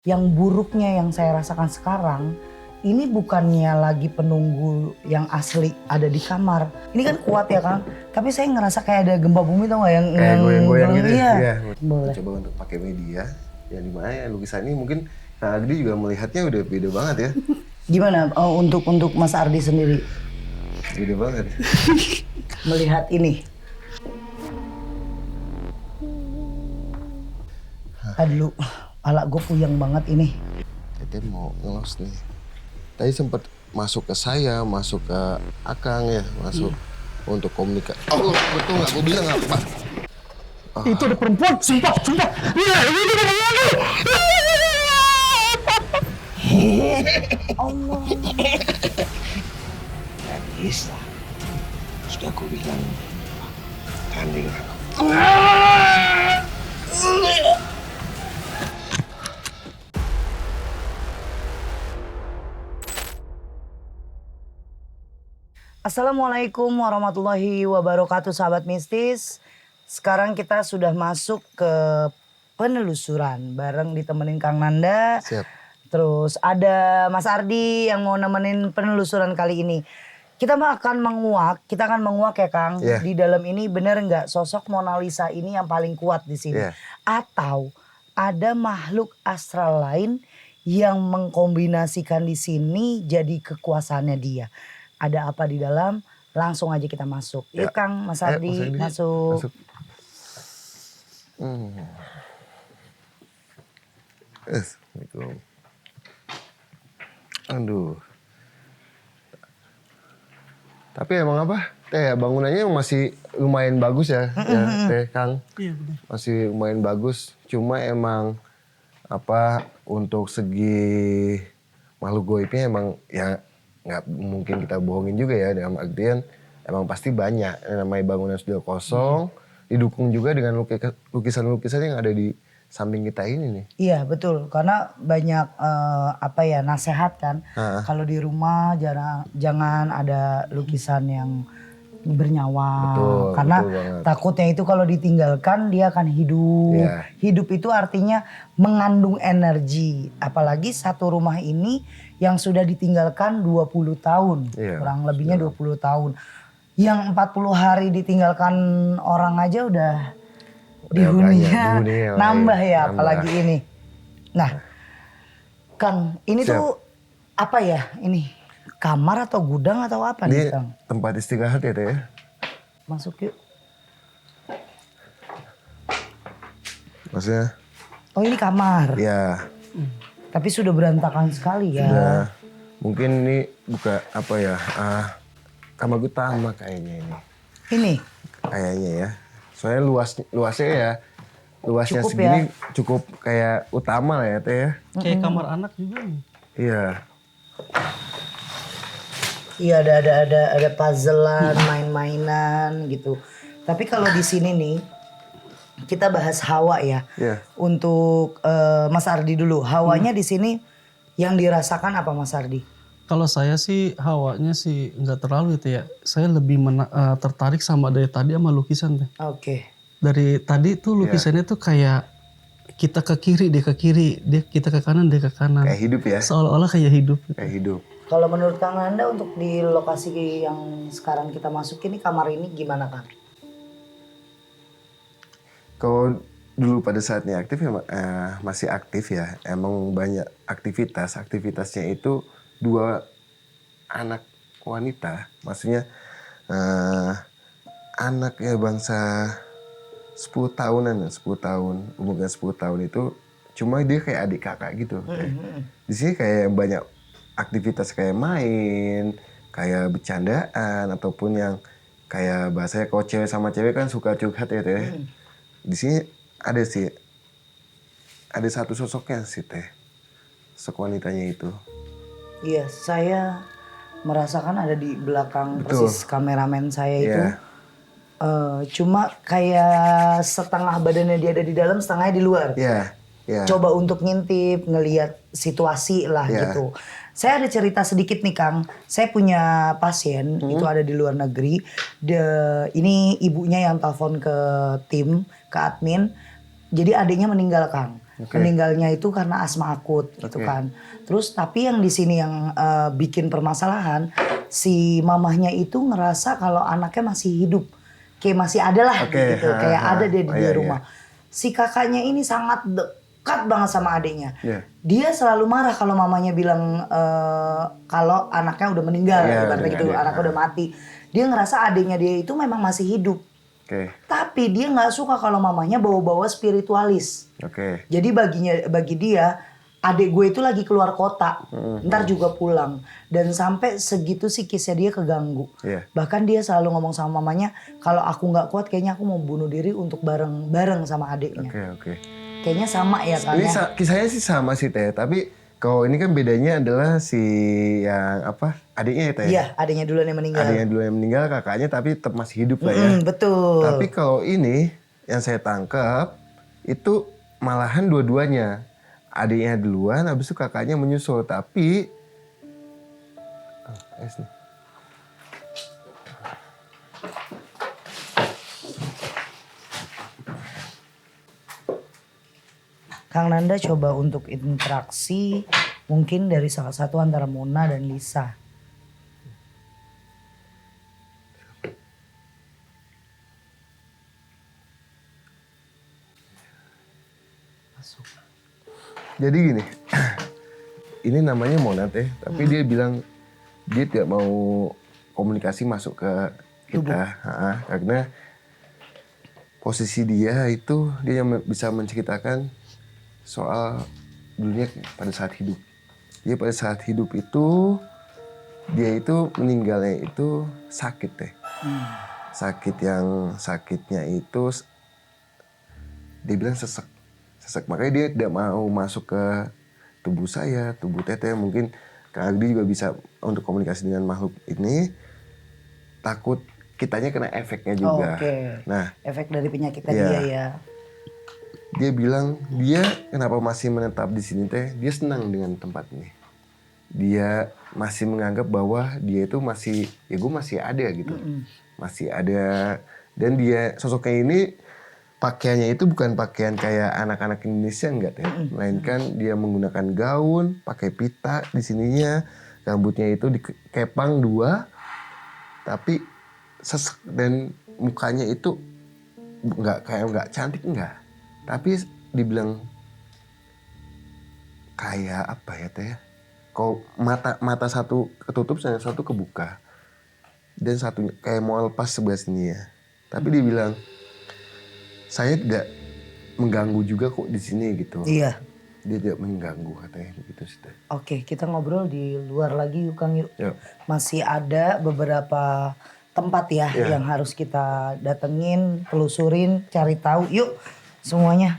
Yang buruknya yang saya rasakan sekarang, ini bukannya lagi penunggu yang asli ada di kamar. Ini kan kuat ya Kang, tapi saya ngerasa kayak ada gempa bumi tau gak yang kayak goyang-goyang gitu. Iya. Boleh. Coba untuk pakai media, yang dimana ya lukisan ini mungkin Kang Agdi juga melihatnya udah beda banget ya. Gimana untuk Mas Ardi sendiri? Beda banget. Melihat ini. Aduh, ala gue puyeng banget ini. Tete mau ngelos nih. Tadi sempat masuk ke saya, masuk ke Akang ya, masuk untuk komunikasi. Oh, betul nggak? Gue bilang apa? Itu ada perempuan, sumpah. Allah. Gak bisa. Sudah aku bilang, tanding. Assalamualaikum warahmatullahi wabarakatuh sahabat mistis. Sekarang kita sudah masuk ke penelusuran bareng ditemenin Kang Nanda. Siap. Terus ada Mas Ardi yang mau nemenin penelusuran kali ini. Kita akan menguak ya Kang. Yeah. Di dalam ini benar nggak sosok Mona Lisa ini yang paling kuat di sini? Yeah. Atau ada makhluk astral lain yang mengkombinasikan di sini jadi kekuasaannya dia? Ada apa di dalam? Langsung aja kita masuk. Ya. Yuk Kang, Mas Ardi, masuk. Assalamualaikum. Aduh. Tapi emang apa? Teh bangunannya masih lumayan bagus ya, ya Teh Kang. Iya benar. Masih lumayan bagus. Cuma emang apa untuk segi makhluk goibnya emang ya nggak mungkin kita bohongin juga ya, dalam artian emang pasti banyak. Namanya bangunan sudah kosong, didukung juga dengan lukisan-lukisan yang ada di samping kita ini nih. Iya betul, karena banyak nasehat kan. Kalau di rumah jangan ada lukisan yang bernyawa. Betul, karena betul takutnya itu kalau ditinggalkan dia akan hidup. Yeah. Hidup itu artinya mengandung energi. Apalagi satu rumah ini yang sudah ditinggalkan 20 tahun. Yeah. Kurang lebihnya 20 tahun. Yang 40 hari ditinggalkan orang aja udah dihuninya nambah ya, apalagi ini. Nah, Kang, ini Siap. tuh apa ya? Ini kamar atau gudang atau apa nih, Kang? Tempat istirahat ya, Teh ya. Masuk yuk. Maksudnya? Oh, ini kamar. Ya. Tapi sudah berantakan sekali ya. Sudah. Mungkin ini buka apa ya? Kamar utama kayaknya ini. Ini? Kayaknya ya. Soalnya luasnya ya. Luasnya Cukup segini ya? cukup kayak utama lah ya Teh ya. Kayak kamar anak juga nih. Iya. Iya ada puzzlean, main-mainan gitu. Tapi kalau di sini nih kita bahas hawa ya. Iya. Untuk Mas Ardi dulu. Hawanya di sini yang dirasakan apa Mas Ardi? Kalau saya sih hawanya sih nggak terlalu itu ya. Saya lebih tertarik sama dari tadi sama lukisan teh. Oke. Dari tadi tuh lukisannya tuh kayak kita ke kiri, dia ke kiri, kita ke kanan, dia ke kanan. Kayak hidup ya. Seolah-olah kayak hidup. Kayak hidup. Kalau menurut Kang Nanda untuk di lokasi yang sekarang kita masuk ini, kamar ini gimana Kang? Kalau dulu pada saatnya aktif ya masih aktif ya. Emang banyak aktivitasnya itu 2 anak wanita. Maksudnya anak ya bangsa 10 tahunan, 10 tahun, umurnya 10 tahun itu cuma dia kayak adik kakak gitu. Di sini kayak banyak aktivitas kayak main, kayak bercandaan ataupun yang kayak bahasanya kalau cewek sama cewek kan suka curhat ya Teh. Di sini ada satu sosoknya sih Teh. Sosok wanitanya itu. Iya, saya merasakan ada di belakang Betul. persis kameramen saya itu. Iya. Cuma kayak setengah badannya dia ada di dalam, setengahnya di luar. Iya. Yeah. Coba untuk ngintip, ngelihat situasi lah gitu. Saya ada cerita sedikit nih Kang. Saya punya pasien itu ada di luar negeri. Ini ibunya yang telepon ke tim, ke admin. Jadi adiknya meninggal Kang. Meninggalnya itu karena asma akut gitu kan. Terus tapi yang di sini yang bikin permasalahan, si mamahnya itu ngerasa kalau anaknya masih hidup. Kayak masih ada lah gitu, kayak ada dia di rumah. Si kakaknya ini sangat dekat banget sama adiknya. Dia selalu marah kalau mamanya bilang kalau anaknya udah meninggal, gitu, anaknya udah mati. Dia ngerasa adiknya dia itu memang masih hidup. Tapi dia nggak suka kalau mamanya bawa-bawa spiritualis. Jadi bagi dia, adik gue itu lagi keluar kota, ntar juga pulang. Dan sampai segitu psikisnya dia keganggu. Bahkan dia selalu ngomong sama mamanya, kalau aku nggak kuat kayaknya aku mau bunuh diri untuk bareng sama adiknya. Kayaknya sama ya kan? Ini kisahnya sih sama sih Teh, tapi kalau ini kan bedanya adalah si yang apa adiknya ya Teh? Iya, adiknya duluan yang meninggal. Adiknya duluan yang meninggal, kakaknya tapi tetap masih hidup lah ya. Betul. Tapi kalau ini yang saya tangkap itu malahan dua-duanya. Adiknya duluan, habis itu kakaknya menyusul. Tapi Kang Nanda coba untuk interaksi mungkin dari salah satu antara Mona dan Lisa. Masuk. Jadi gini, ini namanya Mona Teh, tapi dia bilang dia tidak mau komunikasi masuk ke kita. Karena posisi dia itu dia yang bisa menceritakan soal dunia pada saat hidup. Dia pada saat hidup itu, dia itu meninggalnya itu sakit Teh. Sakit yang sakitnya itu, dia bilang sesek. Makanya dia tidak mau masuk ke tubuh saya, tubuh Teteh. Mungkin Kak Agdi juga bisa untuk komunikasi dengan makhluk ini. Takut kitanya kena efeknya juga. Nah, efek dari penyakitnya dia ya. Dia bilang dia kenapa masih menetap di sini Teh? Dia senang dengan tempat ini. Dia masih menganggap bahwa dia itu masih, ya gue masih ada gitu. Masih ada. Dan dia sosoknya ini pakaiannya itu bukan pakaian kayak anak-anak Indonesia enggak Teh. Melainkan dia menggunakan gaun, pakai pita di sininya. Rambutnya itu dikepang 2. Tapi sesek dan mukanya itu nggak cantik enggak. Tapi dibilang kayak apa ya Teh? Kalau mata satu ketutup, yang satu kebuka. Dan satu kayak mau lepas sebelah sini ya. Tapi dibilang saya tidak mengganggu juga kok di sini gitu. Iya. Dia tidak mengganggu katanya begitu sih Teh. Oke, kita ngobrol di luar lagi yuk Kang yuk. Masih ada beberapa tempat ya yang harus kita datengin, telusurin, cari tahu. Yuk semuanya.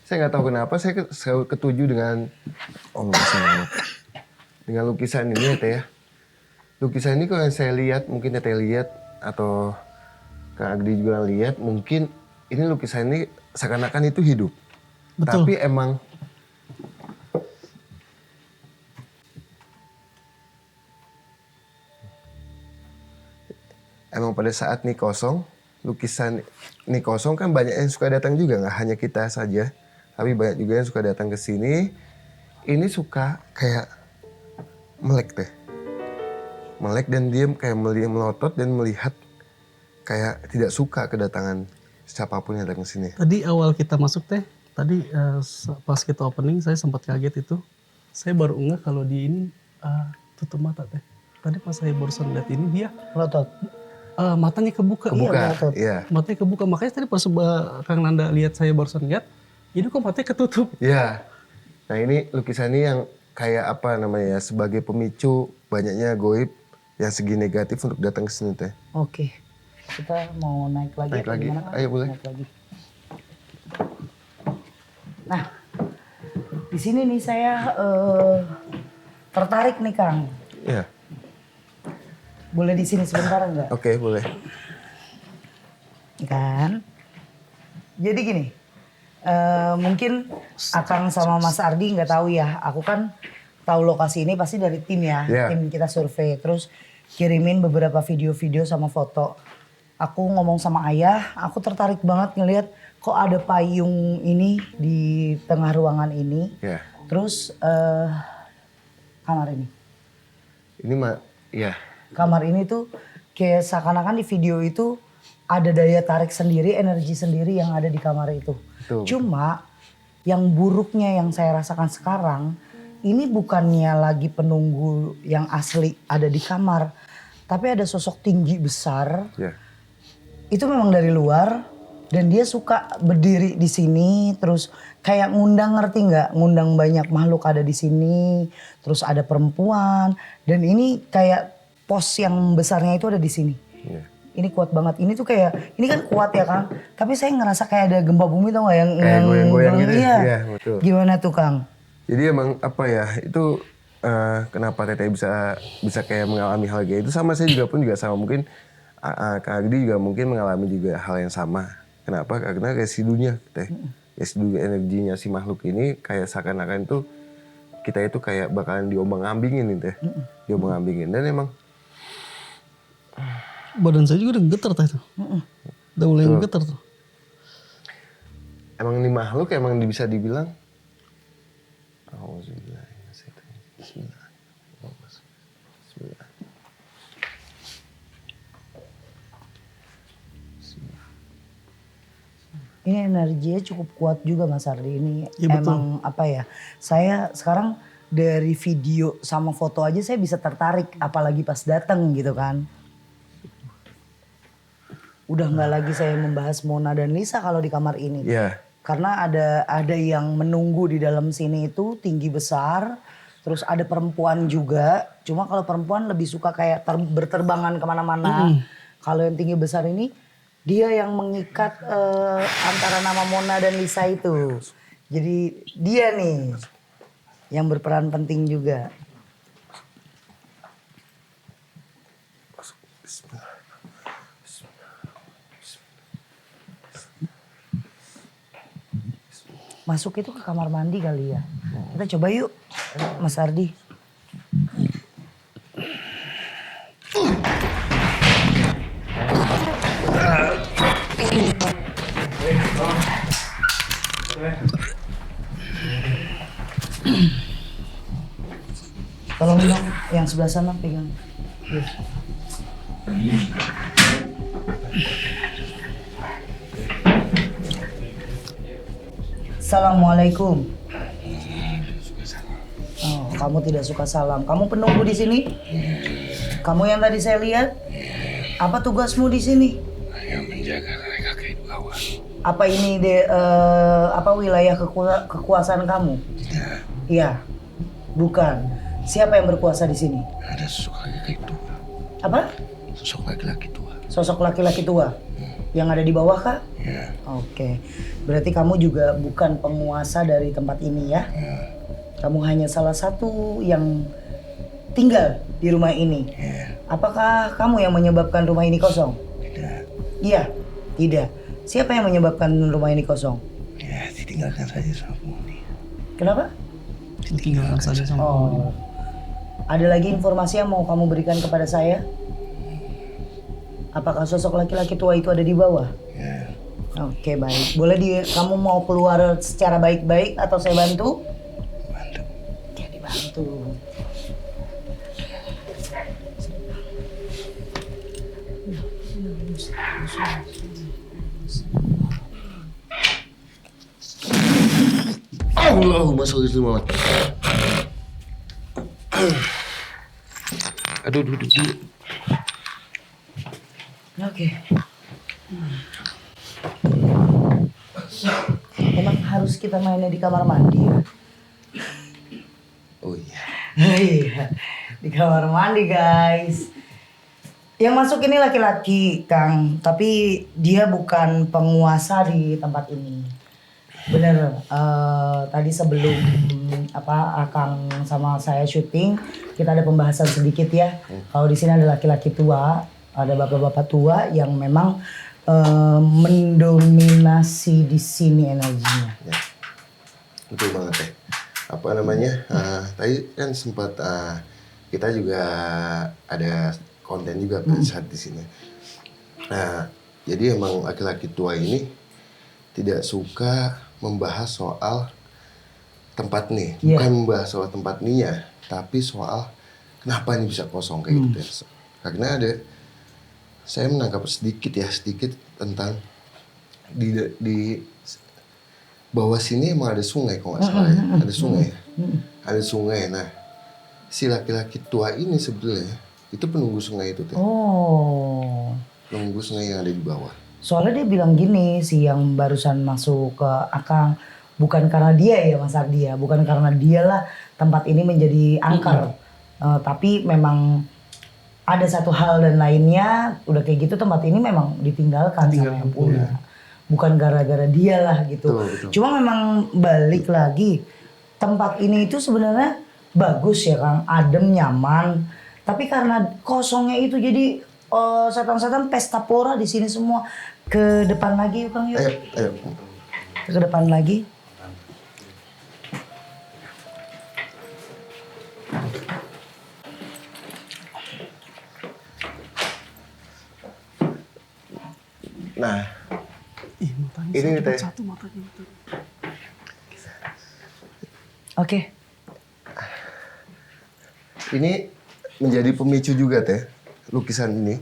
Saya nggak tahu kenapa saya ketuju dengan dengan lukisan ini ya Teh ya. Lukisan ini kalau yang saya lihat, mungkin Teh lihat atau Kang Agdi juga lihat, mungkin ini lukisan ini seakan-akan itu hidup. Betul. Tapi emang pada saat ini kosong, lukisan ini kosong kan banyak yang suka datang juga, nggak hanya kita saja. Tapi banyak juga yang suka datang ke sini. Ini suka kayak melek Teh. Melek dan dia kayak melotot dan melihat kayak tidak suka kedatangan siapapun yang datang ke sini. Tadi awal kita masuk Teh, tadi pas kita opening saya sempat kaget itu. Saya baru ngeh kalau di ini tutup mata Teh. Tadi pas saya barusan lihat ini dia melotot. Matanya kebuka. Iya. Matanya kebuka. Makanya tadi pas Kang Nanda lihat saya barusan lihat, ini kok matanya ketutup. Iya. Nah ini lukisan ini yang kayak apa namanya ya, sebagai pemicu banyaknya goib yang segi negatif untuk datang ke sini Teh. Oke. Kita mau naik lagi. Naik lagi. Ayo boleh. Naik lagi. Nah, di sini nih saya tertarik nih Kang. Iya. Boleh di sini sebentar enggak? Oke, boleh. kan. Jadi gini, mungkin Akang sama Mas Ardi nggak tahu ya. Aku kan tahu lokasi ini pasti dari tim ya. Yeah. Tim kita survei terus kirimin beberapa video-video sama foto. Aku ngomong sama ayah, aku tertarik banget ngelihat kok ada payung ini di tengah ruangan ini. Ya. Terus kamar ini. Ini mah, ya. Kamar ini tuh kayak seakan-akan di video itu ada daya tarik sendiri, energi sendiri yang ada di kamar itu. Betul. Cuma yang buruknya yang saya rasakan sekarang, ini bukannya lagi penunggu yang asli ada di kamar. Tapi ada sosok tinggi besar, Ya. itu memang dari luar. Dan dia suka berdiri di sini, terus kayak ngundang, ngerti nggak? Ngundang banyak makhluk ada di sini, terus ada perempuan. Dan ini kayak pos yang besarnya itu ada di sini. Ya. Ini kuat banget. Ini tuh kayak, ini kan kuat ya Kang. Tapi saya ngerasa kayak ada gempa bumi tau gak yang Kayak goyang-goyang gitu ya? Iya. Iya, betul. Gimana tuh Kang? Jadi emang apa ya, itu kenapa Teteh bisa kayak mengalami hal kayak itu, sama saya juga pun juga sama. Mungkin Kak Agdi juga mungkin mengalami juga hal yang sama. Kenapa? Karena residunya Teh. Residu energinya si makhluk ini kayak seakan-akan itu kita itu kayak bakalan diombang-ambingin nih Teh. Diombang-ambingin. Dan emang Badan saya juga udah getar teh tuh. Udah mulai getar tuh. emang ini makhluk emang bisa dibilang Bismillah. Ini energinya cukup kuat juga Mas Ardi. Ini Ya, betul. emang apa ya, saya sekarang dari video sama foto aja saya bisa tertarik. Apalagi pas datang gitu kan. Udah nggak lagi saya membahas Mona dan Lisa kalau di kamar ini. Iya. Karena ada yang menunggu di dalam sini itu tinggi besar. Terus ada perempuan juga. Cuma kalau perempuan lebih suka kayak berterbangan kemana-mana. Kalau yang tinggi besar ini dia yang mengikat antara nama Mona dan Lisa itu. Jadi dia nih yang berperan penting juga. Masuk itu ke kamar mandi kali ya. Kita coba yuk, Mas Ardi. Tolong dong, yang sebelah sana pegang. Yes. Assalamualaikum. Oh, kamu tidak suka salam. Kamu penunggu di sini? Kamu yang tadi saya lihat? Apa tugasmu di sini? Yang menjaga kakek bawah. Apa ini apa wilayah kekuasaan kamu? Tidak, Iya. Bukan. Siapa yang berkuasa di sini? ada sosok laki-laki tua. Apa? Sosok laki-laki tua. Sosok laki-laki tua. Yang ada di bawah kah? Ya, Oke. Berarti kamu juga bukan penguasa dari tempat ini ya? ya, Kamu hanya salah satu yang tinggal di rumah ini. ya. Apakah kamu yang menyebabkan rumah ini kosong? Tidak, Iya, tidak. Siapa yang menyebabkan rumah ini kosong? ya ditinggalkan saja sama penghuni. Kenapa? Tinggalkan saja sama Oh, ada lagi informasi yang mau kamu berikan kepada saya? Apakah sosok laki-laki tua itu ada di bawah? Ya, Oke, baik. Boleh kamu mau keluar secara baik-baik atau saya bantu? bantu. Ya, dibantu. Allahumma sholli ala Muhammad. Aduh, duduk dulu. Oke. Emang harus kita mainnya di kamar mandi ya? Oh iya. Iya, di kamar mandi guys. Yang masuk ini laki-laki Kang, tapi dia bukan penguasa di tempat ini. Bener, tadi sebelum Akang sama saya syuting, kita ada pembahasan sedikit ya. Kalau di sini ada laki-laki tua, ada bapak-bapak tua yang memang mendominasi di sini energinya. Ya. Betul banget ya. Apa namanya? Tadi kan sempat kita juga ada konten juga pada saat di sini. Nah, jadi emang laki-laki tua ini tidak suka membahas soal tempat nih, bukan membahas soal tempat nih ya, tapi soal kenapa ini bisa kosong kayak gitu ya. Karena saya menangkap sedikit tentang di bawah sini emang ada sungai kalau nggak salah ya, ada sungai ya. Ada sungai. Nah, si laki-laki tua ini sebetulnya itu penunggu sungai itu tuh. Oh. Penunggu sungai yang ada di bawah. Soalnya dia bilang gini sih yang barusan masuk ke Akang, bukan karena dia ya Mas Ardi ya, bukan karena dialah tempat ini menjadi angker. Tapi memang ada satu hal dan lainnya, udah kayak gitu tempat ini memang ditinggalkan sama yang punya. Bukan gara-gara dia lah gitu. Betul. Cuma memang balik lagi, tempat ini itu sebenarnya bagus ya Kang, adem, nyaman. Tapi karena kosongnya itu jadi setan-setan pesta pora di sini semua. Ke depan lagi yuk Kang yuk. Ayo. Ke depan lagi. Nah, matanya ini teh. satu matanya. Oke. Ini menjadi pemicu juga teh, lukisan ini.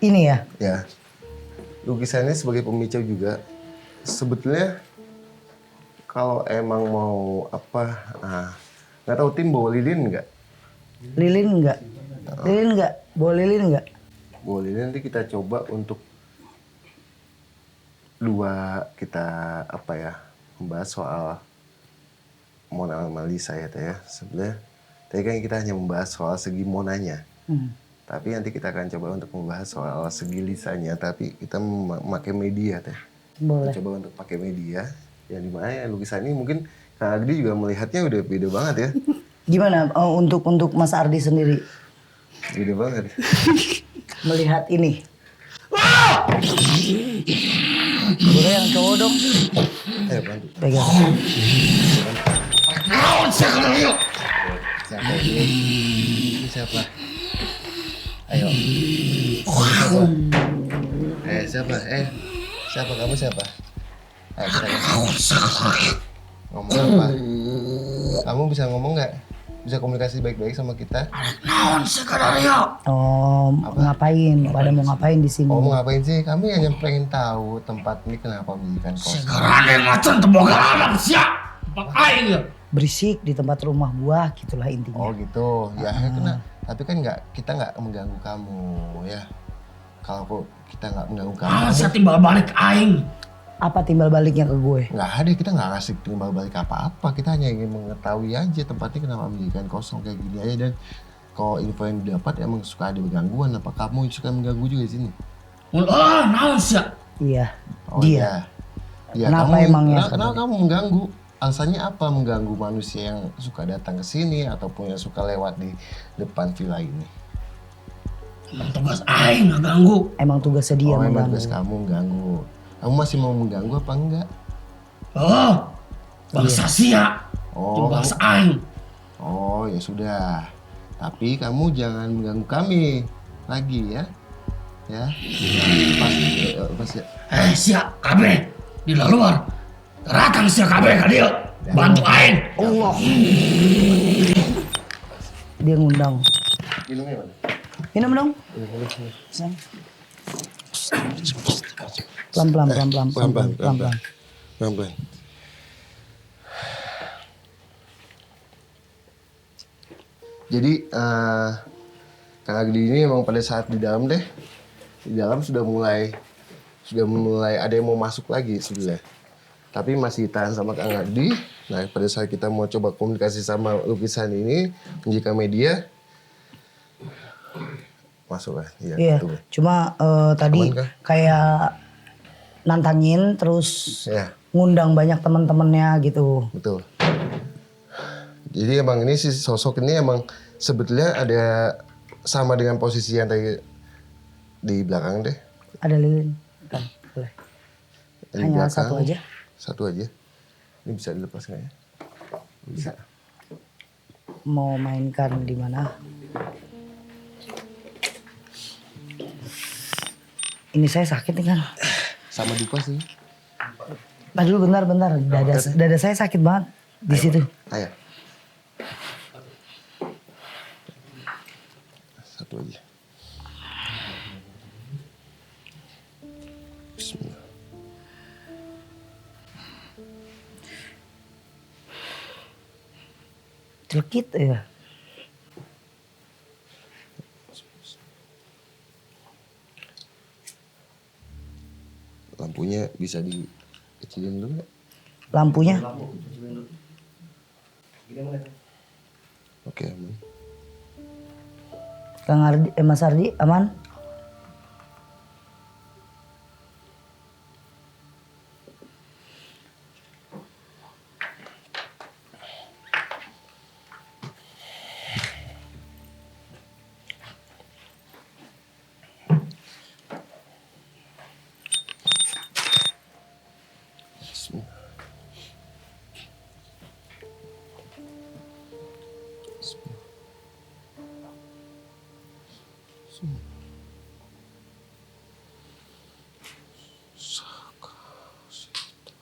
Ini ya. Ya, lukisannya sebagai pemicu juga. Sebetulnya kalau emang mau nggak tahu tim bawa lilin nggak? Lilin enggak? Lilin enggak? Bawa lilin enggak? Bawa lilin nanti kita coba untuk kita membahas soal Mona Lisa ya teh ya. Sebenarnya tadi kan kita hanya membahas soal segi Monanya. Tapi nanti kita akan coba untuk membahas soal segi Lisanya, tapi kita memakai media teh. Boleh. Kita coba untuk pakai media yang dimana ya lukisan ini mungkin Kak Agdi juga melihatnya udah beda banget ya. Gimana untuk Mas Ardi sendiri Beda banget. melihat ini? Boleh yang cowok dong. Ayo bantu. Pegang. Siapa ini? Ini siapa? Ayo. Siapa? Siapa kamu siapa? Ayo kita ngomong apa? Kamu bisa ngomong nggak? Bisa komunikasi baik-baik sama kita? Oh, ngapain? Pada mau ngapain di sini? Oh, mau ngapain sih? Kami hanya pengen tahu tempat ini kenapa menjadikan kosong. Berisik di tempat rumah gua, gitulah intinya. Oh gitu, ya kena. Tapi kan kita nggak mengganggu kamu ya. Kalau kita nggak mengganggu kamu, Saya timbal balik aing. Apa timbal baliknya ke gue? nggak ada, kita nggak ngasih timbal balik apa-apa. Kita hanya ingin mengetahui aja tempatnya kenapa menjadikan kosong kayak gini aja. Dan kalau info yang didapat emang suka ada gangguan. Apa kamu suka mengganggu juga di sini? Naon sih? Iya. Oh Dia. iya. Kenapa emangnya? Kenapa kamu mengganggu? Alasannya apa mengganggu manusia yang suka datang ke sini ataupun yang suka lewat di depan villa ini? Emang tugas aing ngeganggu. Emang tugasnya dia Emang mengganggu. tugas kamu mengganggu. Kamu masih mau mengganggu apa enggak? Oh, bangsa sia. Oh, Bangsa aing. Oh ya sudah. Tapi kamu jangan mengganggu kami lagi ya. Ya. Pas ya. Sia kabeh di luar. Ratang sia kabeh ka dieu. Bantu aing. Allah. Dia ngundang. Minumnya mana? Minum dong. Sayang. Pelan-pelan. Pelan-pelan. Jadi Kang Agdi ini emang pada saat di dalam sudah mulai ada yang mau masuk lagi sebenarnya. Tapi masih tahan sama Kang Agdi. Nah pada saat kita mau coba komunikasi sama lukisan ini, menjika media masuk lah. Iya. Betul. Cuma tadi Aman kah? kayak nantangin terus Ya. ngundang banyak teman-temannya gitu. Betul. Jadi emang ini si sosok ini emang sebetulnya ada sama dengan posisi yang tadi di belakang deh. Ada lilin. Kan, boleh. Yang Hanya belakang, satu aja? Satu aja. Ini bisa dilepas nggak ya? Bisa. Mau mainkan di mana? Ini saya sakit nih kan. Sama Dupa sih. Nah dulu bentar. Dada saya sakit banget di situ. Ayo. Satu aja. Bismillah. Celekit ya. Lampunya bisa dikecilin dulu nggak? Lampunya. Oke, aman. Kang Ardi, Mas Ardi aman? Bismillah. Bismillah. Bismillah. Saka Sita.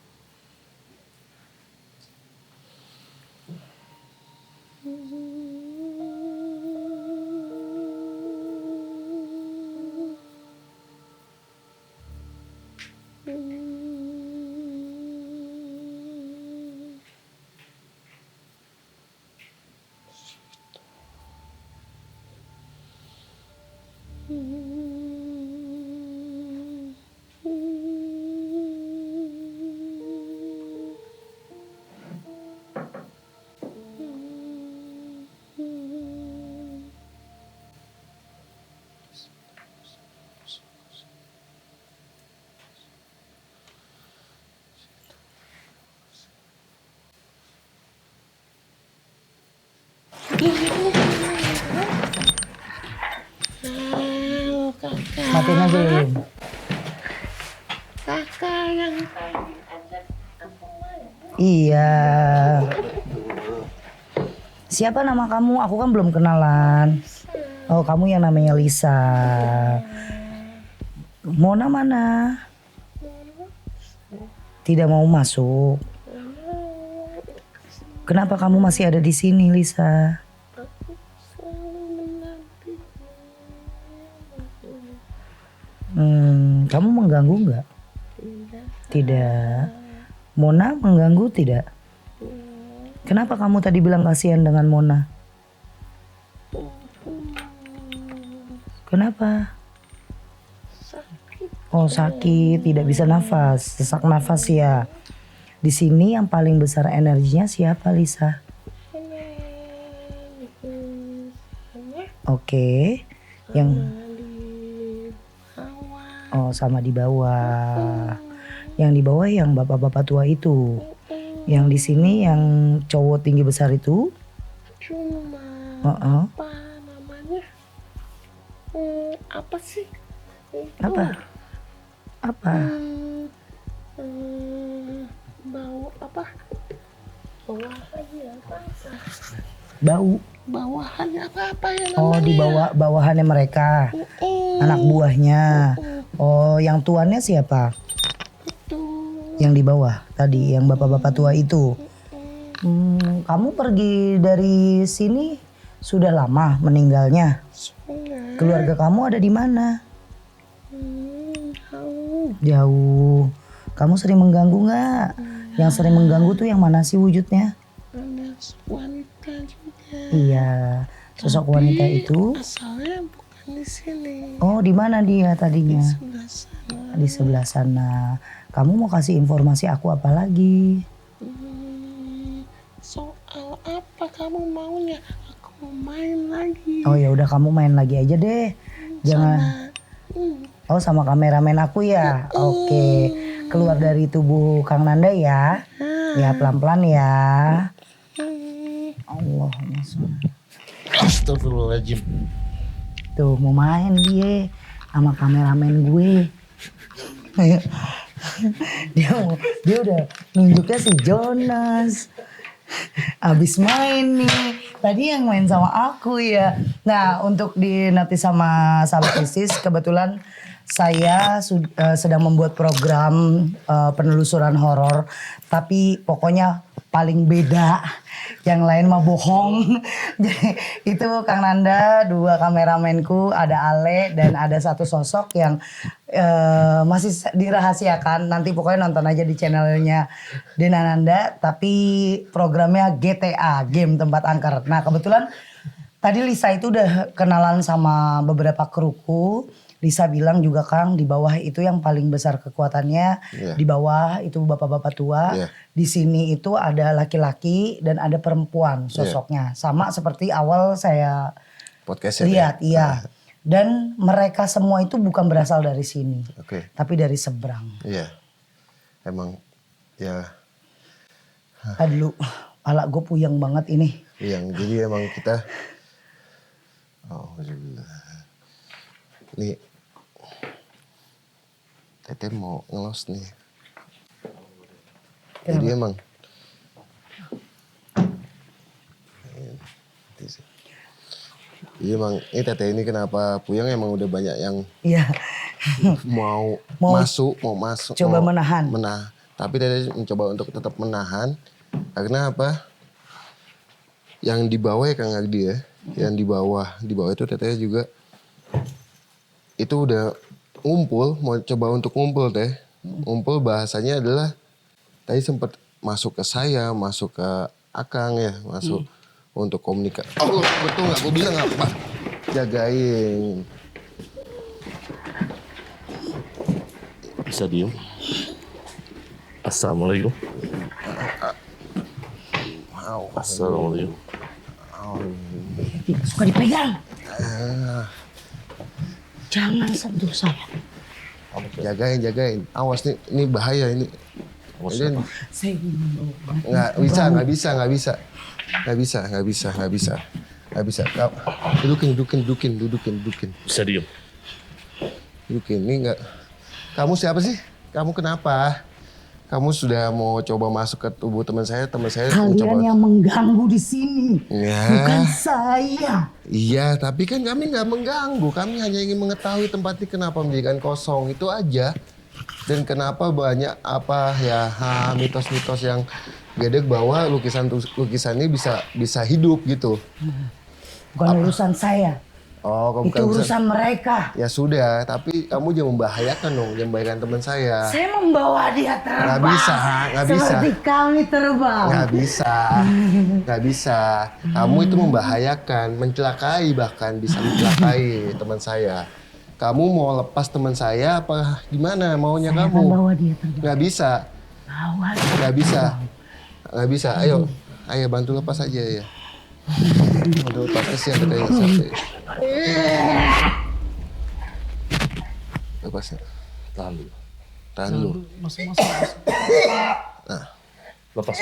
Matiin aja Lilin. Kakak yang tadi ajak aku main. Iya. Siapa nama kamu? Aku kan belum kenalan. Oh, kamu yang namanya Lisa. Mona mana? Tidak mau masuk. Kenapa kamu masih ada di sini, Lisa? Aku selalu menanti. Kamu mengganggu nggak? Tidak. Tidak. Mona mengganggu tidak? Kenapa kamu tadi bilang kasihan dengan Mona? Kenapa? Sakit. Oh sakit, tidak bisa nafas, sesak nafas ya. Di sini yang paling besar energinya siapa, Lisa? Oke, yang oh sama di bawah. Yang di bawah yang bapak-bapak tua itu. Yang di sini yang cowok tinggi besar itu. Cuma apa namanya? Apa sih? Apa? Apa? Bau apa? Bawahannya apa? Bau. Bawahannya apa ya namanya? Oh di bawah bawahannya mereka. Anak buahnya. Oh yang tuannya siapa? Itu. Yang di bawah tadi, yang bapak-bapak tua itu. Kamu pergi dari sini sudah lama meninggalnya. Keluarga kamu ada di mana? Jauh. Kamu sering mengganggu nggak? Yang sering mengganggu tuh yang mana sih wujudnya? Ada wanita juga. Iya, sosok wanita itu. Asalnya bukan di sini. Oh, di mana dia tadinya? Sebelah sana. Di sebelah sana. Kamu mau kasih informasi aku apa lagi? Soal apa kamu maunya? Aku mau main lagi. Oh ya udah kamu main lagi aja deh. Jangan. Oh sama kameramen aku ya. Oke. Keluar dari tubuh Kang Nanda ya. Ya pelan-pelan ya. Allahumma sholli. Astagfirullahaladzim. Tuh mau main dia sama kameramen gue. dia udah nunjuknya si Jonas. Abis main nih. Tadi yang main sama aku ya. Nah untuk di Nanti Sama Sahabat Isis kebetulan saya sedang membuat program penelusuran horor. Tapi pokoknya paling beda. Yang lain mah bohong. Jadi itu Kang Nanda, 2 kameramenku, ada Ale dan ada satu sosok yang masih dirahasiakan. Nanti pokoknya nonton aja di channelnya Dena Nanda. Tapi programnya GTA, game tempat angker. Nah kebetulan tadi Lisa itu udah kenalan sama beberapa kruku. Lisa bilang juga Kang di bawah itu yang paling besar kekuatannya. Di bawah itu bapak-bapak tua. Di sini itu ada laki-laki dan ada perempuan sosoknya. Sama seperti awal saya lihat. Iya. Dan mereka semua itu bukan berasal dari sini. Tapi dari seberang. Iya. Emang ya. Aduh, ala gue puyeng banget ini. Yang jadi emang kita. Nih. Tete mau ngelos nih. Jadi emang. Jadi emang ini Tete ini kenapa puyeng emang udah banyak yang mau masuk. Coba menahan. Tapi Tete mencoba untuk tetap menahan. Karena apa? Yang di bawah ya Kang Agdi ya. Yang di bawah itu Tete juga. Itu udah ngumpul, mau coba untuk ngumpul Teh. Ngumpul bahasanya adalah tadi sempat masuk ke saya, masuk ke Akang ya, masuk untuk komunikasi. Oh betul nggak? Gue bilang apa? Jagain. Bisa diem. Assalamualaikum. Assalamualaikum. Suka dipegang. Jangan sentuh saya. Jagain. Awas nih, ini bahaya ini. Saya Nggak bisa. Dudukin. Bisa diem. Dudukin. Ini nggak. Kamu siapa sih? Kamu kenapa? Kamu sudah mau coba masuk ke tubuh teman saya Kalian mencoba. yang mengganggu di sini, bukan saya. Iya, tapi kan kami nggak mengganggu. Kami hanya ingin mengetahui tempat ini kenapa menjadikan kosong itu aja. Dan kenapa banyak mitos-mitos yang gedek bahwa lukisan ini bisa hidup gitu. Bukan urusan saya. Oh, kamu itu urusan mereka. Ya sudah, tapi kamu jangan membahayakan dong, jangan membahayakan teman saya. Saya membawa dia terbang. Nggak bisa. Seperti kami terbang. Nggak bisa. Kamu itu membahayakan, bahkan bisa mencelakai teman saya. Kamu mau lepas teman saya apa gimana maunya saya kamu? Akan bawa dia terbang. Nggak bisa. Nggak bisa. Ayo bantu lepas aja ya. Aduh, kasihan katanya sampai. Lepasnya. Tahan dulu. Masuk. Nah. Lepas.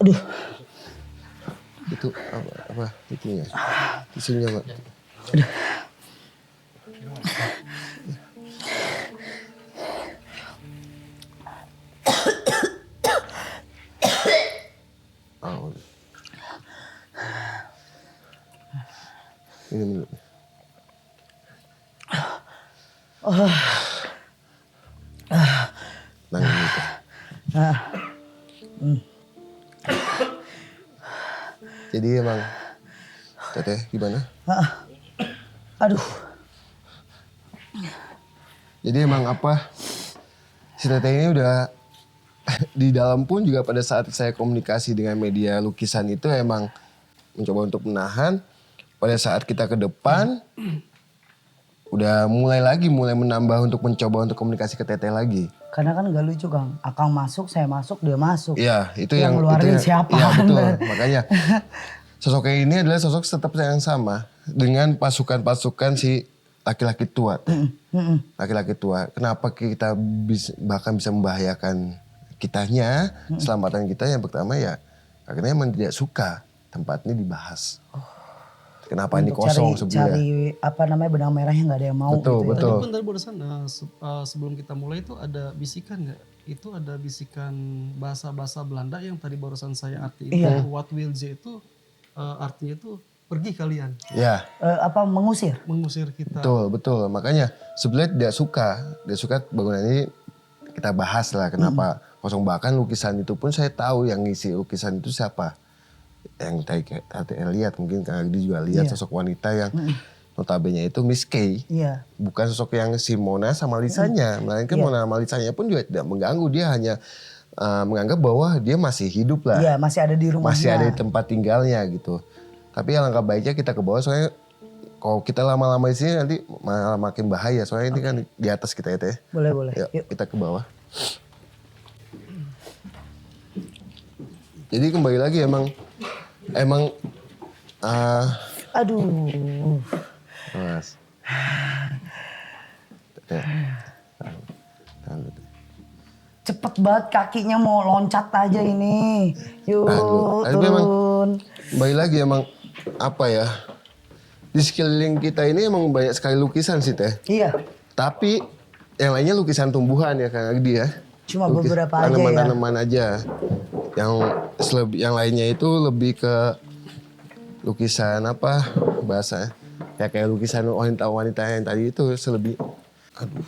Aduh. Itu apa itunya? Tisunya, Pak. Aduh. Ini minum. Nangis itu. Jadi emang Teteh gimana? Aduh. Jadi emang apa? Si Teteh ini udah di dalam pun juga pada saat saya komunikasi dengan media lukisan itu emang mencoba untuk menahan. Pada saat kita ke depan udah mulai menambah untuk mencoba untuk komunikasi ke Teteh lagi. Karena kan gak lucu Kang. Akang masuk, saya masuk, dia masuk. Iya, itu yang ngeluarin siapa? Iya betul, makanya sosoknya ini adalah sosok tetap yang sama dengan pasukan-pasukan si laki-laki tua. Laki-laki tua. Kenapa kita bahkan bisa membahayakan kitanya, keselamatan kita? Yang pertama ya karena emang tidak suka tempat ini dibahas. Kenapa ini Untuk kosong sebenarnya? cari apa namanya benang merahnya nggak ada yang mau Betul, gitu ya. betul. Tadi pun dari barusan sebelum kita mulai itu ada bisikan nggak? Itu ada bisikan bahasa-bahasa Belanda yang tadi barusan saya arti itu. Iya. What will they itu artinya itu pergi kalian, Ya, Apa mengusir? mengusir kita. betul. Makanya sebenarnya tidak suka bangunan ini kita bahas lah kenapa kosong. Bahkan lukisan itu pun saya tahu yang ngisi lukisan itu siapa. Yang tadi lihat, mungkin Kang Agdi juga lihat sosok wanita yang notabene itu Miss K. Iya. Bukan sosok yang si Mona sama Lisanya. Melainkan Mona sama Lisanya pun juga tidak mengganggu. Dia hanya menganggap bahwa dia masih hidup lah. Iya, masih ada di rumahnya. Masih ada di tempat tinggalnya gitu. Tapi alangkah baiknya kita ke bawah, soalnya kalau kita lama-lama di sini nanti malah makin bahaya. Soalnya ini kan di atas kita ya Teh. Boleh. Yuk, kita ke bawah. Jadi kembali lagi emang Aduh. Mas. Cepet banget kakinya mau loncat aja ini. Yuk, Tapi memang turun. kembali lagi emang apa ya? Di sekeliling kita ini emang banyak sekali lukisan sih Teh. Iya. Tapi yang lainnya lukisan tumbuhan ya Kang Agdi ya. Cuma beberapa aja ya. Tanaman-tanaman aja. Yang lainnya itu lebih ke lukisan apa bahasa ya kayak lukisan wanita-wanita yang tadi itu selebih. Aduh.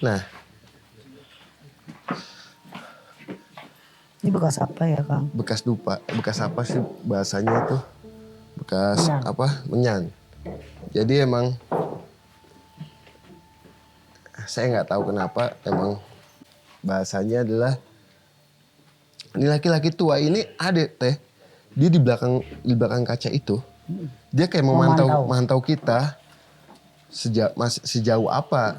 Nah, Ini bekas apa ya, Kang? bekas dupa, bekas apa sih bahasanya itu? Bekas Menyan. apa? Menyan. Jadi emang saya nggak tahu kenapa emang bahasanya adalah ini laki-laki tua ini ada Teh. Dia di belakang kaca itu. Dia kayak memantau kita sejauh apa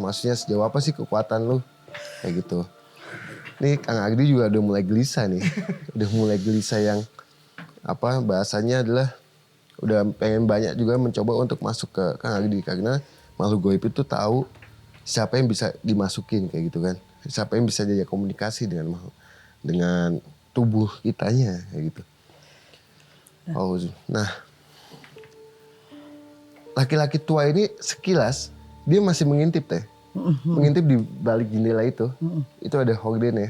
maksudnya sejauh apa sih kekuatan lu kayak gitu. Nih Kang Agdi juga udah mulai gelisah nih. Udah mulai gelisah yang apa bahasanya adalah udah pengen banyak juga mencoba untuk masuk ke Kang Agdi karena makhluk goib itu tahu siapa yang bisa dimasukin kayak gitu kan. Siapa yang bisa diajak komunikasi dengan tubuh kitanya kayak gitu. Oh, nah. Laki-laki tua ini sekilas dia masih mengintip Teh. Mengintip di balik jendela itu. Itu ada horden ya.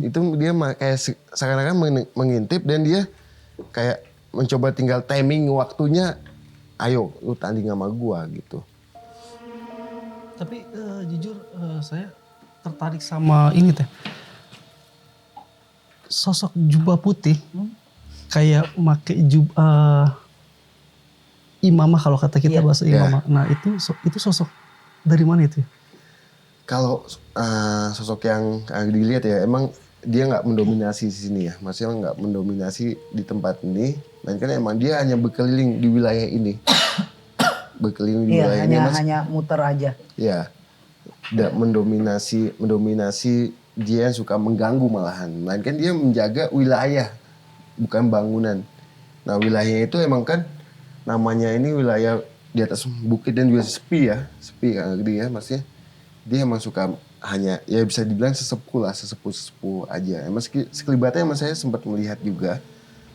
Itu dia kayak seakan-akan mengintip dan dia kayak mencoba tinggal timing waktunya. Ayo lu tanding sama gua gitu. Tapi jujur saya tertarik sama ini Teh. Sosok jubah putih kayak make imamah kalau kata kita bahasa imamah. Nah itu sosok dari mana itu? Kalau sosok yang dilihat ya emang dia nggak mendominasi di sini ya. Maksudnya nggak mendominasi di tempat ini. Melainkan emang dia hanya berkeliling di wilayah ini. Berkeliling di wilayah ini. Hanya muter aja. Ya, tidak mendominasi dia yang suka mengganggu malahan. Melainkan dia menjaga wilayah, bukan bangunan. Nah wilayahnya itu emang kan namanya ini wilayah di atas bukit dan juga sepi ya. Sepi kan dia maksudnya. Dia emang suka hanya ya bisa dibilang sesepuh lah, sesepuh aja. Meski sekelibatnya emang saya sempat melihat juga.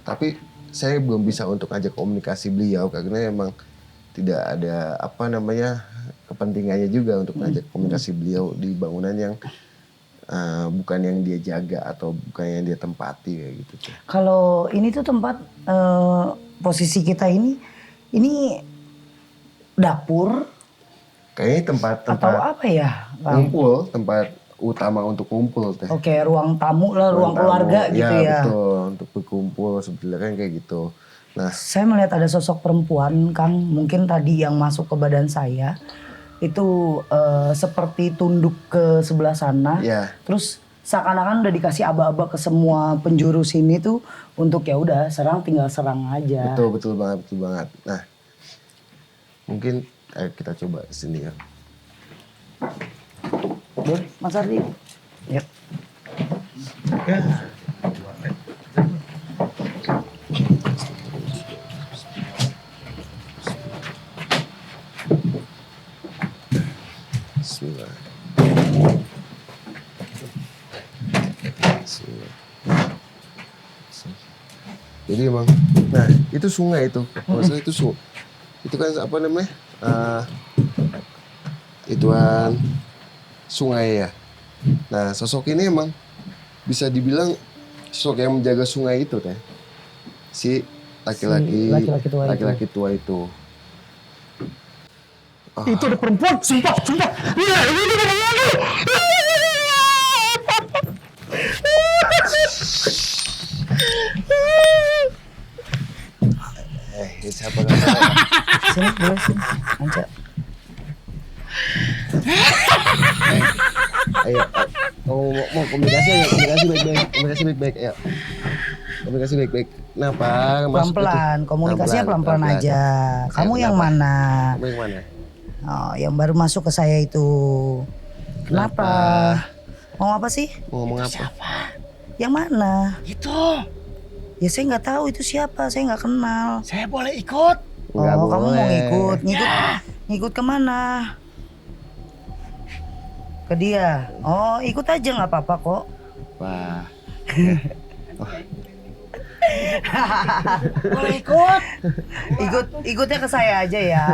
Tapi saya belum bisa untuk ngajak komunikasi beliau karena emang tidak ada apa namanya kepentingannya juga untuk ngajak komunikasi beliau di bangunan yang bukan yang dia jaga atau bukan yang dia tempati kayak gitu. Kalau ini tuh tempat posisi kita ini dapur Kayaknya tempat atau apa ya, Bang? kumpul, tempat utama untuk kumpul Teh. Oke, ruang tamu lah, ruang tamu. keluarga gitu ya. Betul, untuk berkumpul sebenarnya kan kayak gitu. Nah, Saya melihat ada sosok perempuan, Kang, mungkin tadi yang masuk ke badan saya itu seperti tunduk ke sebelah sana. ya Terus seakan-akan udah dikasih aba-aba ke semua penjuru sini tuh untuk ya udah tinggal serang aja. betul banget. Nah, mungkin kita coba sini ya. Boleh, Mas Ardi? Yuk. Bismillah. Bismillah. Jadi emang, nah itu sungai itu, maksudnya itu itu kan apa namanya, ituan sungai ya. Nah sosok ini emang bisa dibilang sosok yang menjaga sungai itu teh, si laki-laki tua itu. Itu ada perempuan, sumpah. Iya, itu perempuan. Siapa namanya? Sini, boleh sini. Anca. Ayo, mau komunikasi baik-baik, ayo. Komunikasi baik-baik. Kenapa? Pelan-pelan, komunikasinya pelan-pelan aja. Kamu yang mana? Kamu yang mana? Oh, yang baru masuk ke saya itu. Kenapa? Mau apa sih? Mau ngomong apa? Siapa? Yang mana? Itu. Ya saya nggak tahu itu siapa, saya nggak kenal. Saya boleh ikut? Nggak Oh, kamu mau boleh. ngikut? Ngikut kemana? Ke dia? Oh, ikut aja nggak apa-apa kok. Wah. Boleh ikut? Ikutnya ke saya aja ya,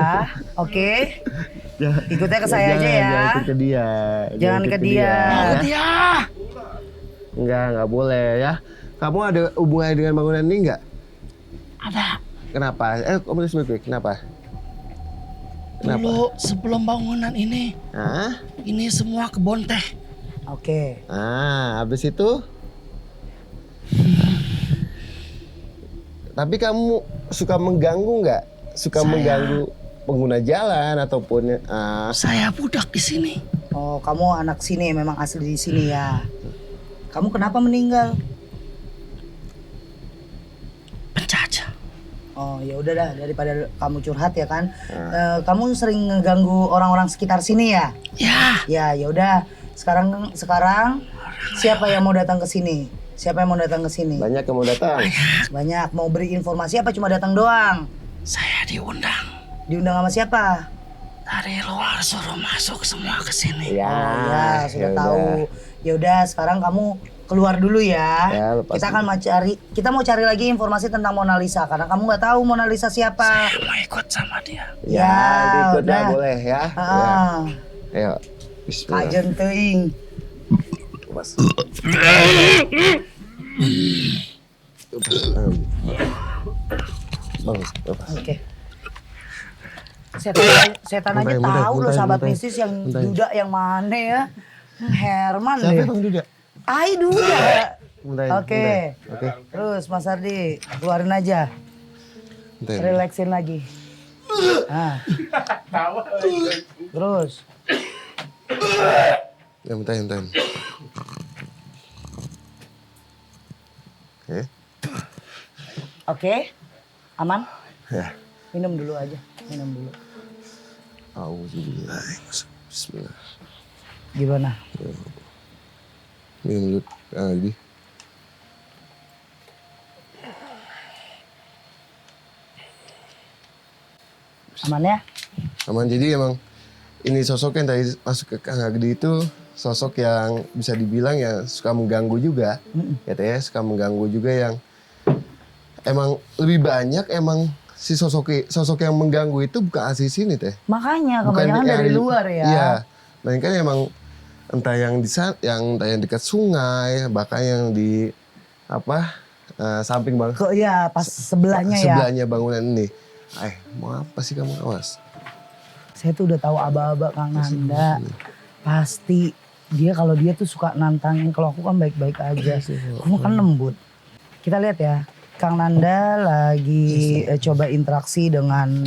oke? Ikutnya ke saya aja ya. Jangan ikut ke dia. Jangan ke dia. Mau dia. Nggak boleh ya. Kamu ada hubungannya dengan bangunan ini nggak? Ada. Kenapa? Komunikasi baik-baik. Kenapa? Dulu sebelum bangunan ini, Hah? ini semua kebun teh. Oke. Habis itu? Tapi kamu suka mengganggu nggak? Suka mengganggu pengguna jalan ataupun Saya budak di sini. Oh, kamu anak sini, memang asli di sini ya. Kamu kenapa meninggal? Penjajah. Oh, ya udah dah, daripada kamu curhat ya kan. Kamu sering ngeganggu orang-orang sekitar sini ya? Ya. Ya udah. Sekarang siapa yang mau datang ke sini? Siapa yang mau datang ke sini? banyak yang mau datang? Banyak. Mau beri informasi apa cuma datang doang? Saya diundang. Diundang sama siapa? Dari luar suruh masuk semua ke sini. Ya, Oh ya, sudah ya tahu. Ya udah, sekarang kamu keluar dulu ya. Ya, lepas Kita mau cari lagi informasi tentang Mona Lisa karena kamu nggak tahu Mona Lisa siapa. Mau ikut sama dia. Ya, ikut udah. lah boleh ya. Ya. Ayo. Bismillah. Kajen teuing. Lepas. Bang, lepas. Oke. Setan aja Bentar, tahu loh bentar, sahabat bentar. mistis yang Bentar. Duda yang mana ya. Herman Siapa deh. Bang Duda? Ai Duda. Bentar, Oke. bentar. Oke. Terus Mas Ardi, keluarin aja. Bentar. Relaxin lagi. Terus. Ya, bentar. Oke. Oke. Aman? Ya. Minum dulu aja. Minum dulu. Auzubillah. Bismillah. Gimana? Minum dulu lagi. Aman ya? Aman, jadi emang ini sosok yang tadi masuk ke Kang Agdi itu sosok yang bisa dibilang ya suka mengganggu juga. Ya teh, suka mengganggu juga yang emang lebih banyak emang si sosok yang mengganggu itu bukan asli sini teh. Makanya Bukan kebanyakan yang dari luar ya. Iya, melainkan emang entah yang yang dekat sungai, bahkan yang di samping bang. Kok ya pas sebelahnya ya. Sebelahnya bangunan ini. Mau apa sih kamu, awas? Saya tuh udah tahu aba-aba Kang Nanda. Pasti kalau dia tuh suka nantangin. Kalau aku kan baik-baik aja. Kamu kan lembut. Kita lihat ya. Kang Nanda lagi coba interaksi dengan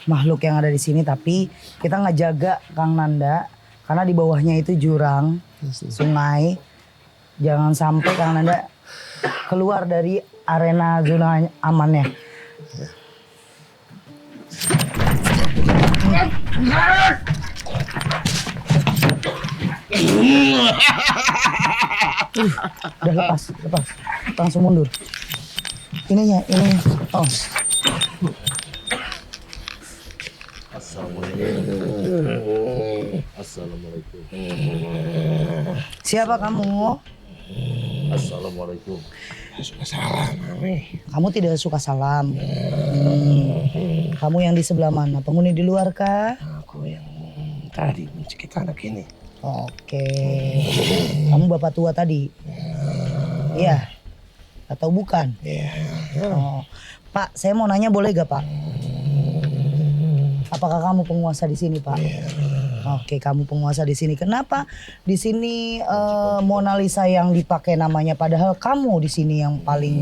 makhluk yang ada di sini. Tapi kita ngejaga Kang Nanda. Karena di bawahnya itu jurang, sungai. Jangan sampai Kang Nanda keluar dari arena zona amannya. Udah lepas. Langsung mundur. Ininya. Oh. Assalamualaikum. Siapa kamu? Assalamualaikum. Suka salah, Mami. Kamu tidak suka salam. Kamu yang di sebelah mana? Penghuni di luar kah? Aku yang tadi mencekik anak ini. Oke. Kamu bapak tua tadi? Iya. Atau bukan? Iya. Oh. Pak, saya mau nanya boleh gak Pak? Apakah kamu penguasa di sini Pak? Oke, kamu penguasa di sini. Kenapa di sini Mona Lisa yang dipakai namanya, padahal kamu di sini yang paling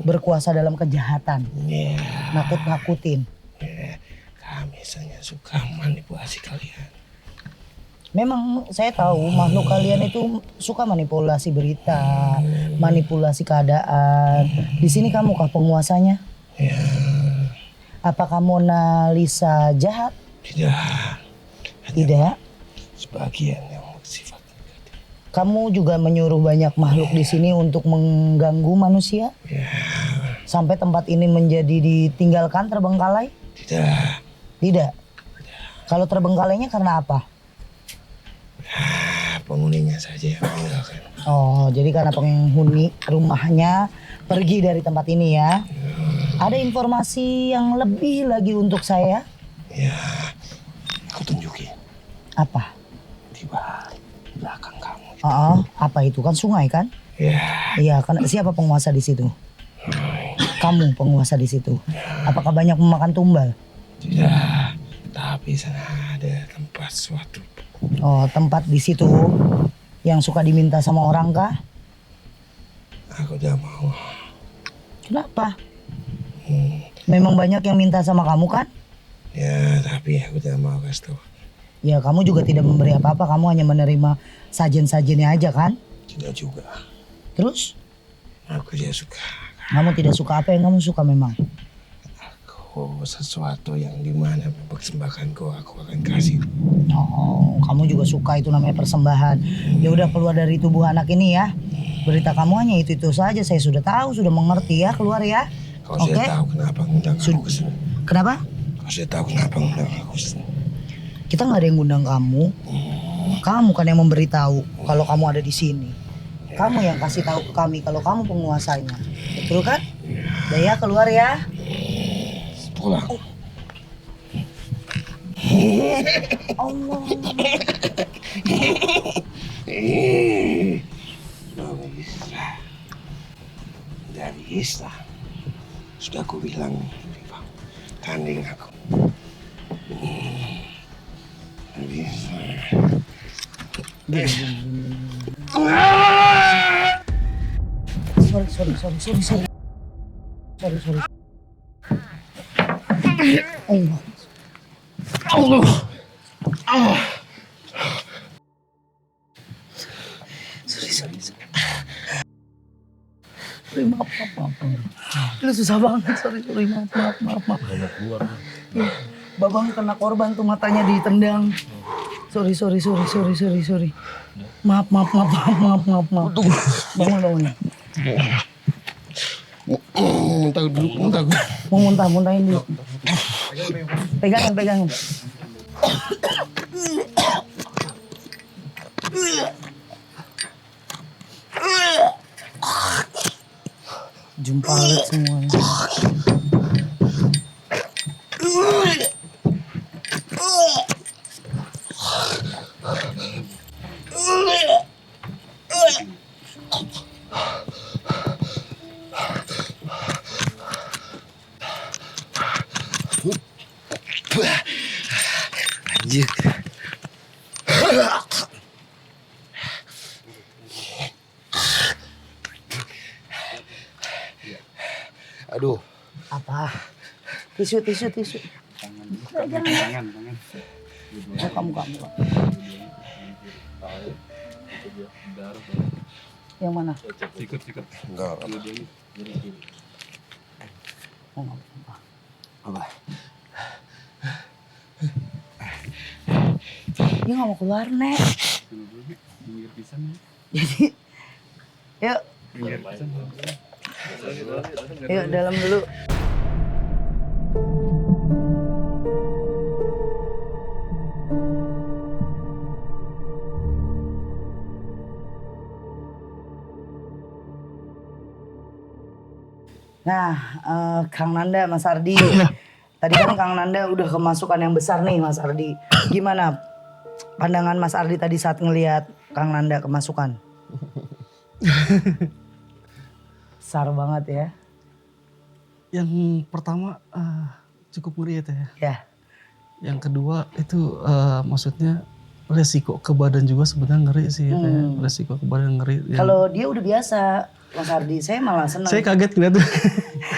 berkuasa dalam kejahatan, Iya. nakut-nakutin. Iya. Kami hanya suka manipulasi kalian. Memang saya tahu makhluk kalian itu suka manipulasi berita, manipulasi keadaan. Di sini kamu kah penguasanya? Iya. Apakah Mona Lisa jahat? Tidak. Tidak. Sebagian yang bersifat negatif. Kamu juga menyuruh banyak makhluk di sini untuk mengganggu manusia? Ya. Sampai tempat ini menjadi ditinggalkan, terbengkalai? Tidak. Tidak. Kalau terbengkalainya karena apa? Penghuninya saja yang meninggalkan. Oh, jadi karena penghuni rumahnya pergi dari tempat ini ya. Ada informasi yang lebih lagi untuk saya? Ya. Aku tunjukin. Apa? Di balik belakang kamu. Oh, apa itu? Kan sungai kan? Ya. Iya, kan siapa penguasa di situ? Kamu penguasa di situ. Apakah banyak memakan tumbal? Tidak. Tapi sana ada tempat suatu. Oh, tempat di situ yang suka diminta sama orang kah? Aku udah mau. Kenapa? Memang banyak yang minta sama kamu kan? Ya, tapi aku udah mau kasih tau. Ya, kamu juga tidak memberi apa-apa, kamu hanya menerima sajen-sajennya aja kan? Tidak juga. Terus? Aku tidak suka. Kamu tidak suka apa yang kamu suka memang? Aku sesuatu yang dimana mempersembahkan kau, aku akan kasih. Oh, kamu juga suka itu namanya persembahan. Ya udah keluar dari tubuh anak ini ya. Berita kamu hanya itu saja, saya sudah tahu, sudah mengerti ya, keluar ya. Kau sudah tahu kenapa ngundang aku ke sini. Kenapa? Kau sudah tahu kenapa ngundang aku ke sini. Kita nggak ada yang ngundang kamu. Kamu kan yang memberitahu kalau kamu ada di sini. Kamu yang kasih tahu ke kami kalau kamu penguasanya. Betul kan? Udah ya, keluar ya. Pulang. Allah. Dari Islam. Sudah aku bilang, tanding aku. Sorry. Allah. Sorry. Maaf. Itu susah banget, sorry. Maaf. Babang kena korban tuh, matanya ditendang. Sorry. Maaf. Bangun. Mau muntahin dulu. Pegangin. Jumpa alat semuanya. Anjir. Aduh. Apa? Tisu. Jangan. Oh, kamu. Yang mana? Enggak. Oh, nggak apa-apa. Apa? Dia nggak mau keluar, Nek. Jadi, yuk. Yuk dalam dulu. Nah, Kang Nanda, Mas Ardi. Tadi kan Kang Nanda udah kemasukan yang besar nih, Mas Ardi. Gimana pandangan Mas Ardi tadi saat ngelihat Kang Nanda kemasukan? Besar banget ya. Yang pertama cukup ngeri ya teh. Ya. Yang kedua itu maksudnya resiko ke badan juga sebenarnya ngeri sih ya teh. Resiko ke badan ngeri. Kalau dia udah biasa, Mas Ardi, saya malah seneng. Saya kaget ngeliat tuh.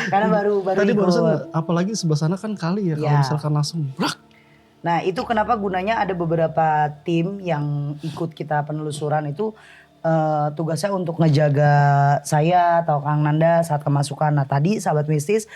Karena baru Tadi ikut. barusan apalagi sebelah sana kan kali ya, kalau Ya. misalkan langsung brak. Nah itu kenapa gunanya ada beberapa tim yang ikut kita penelusuran itu tugasnya untuk ngejaga saya atau Kang Nanda saat kemasukan. Nah tadi sahabat mistis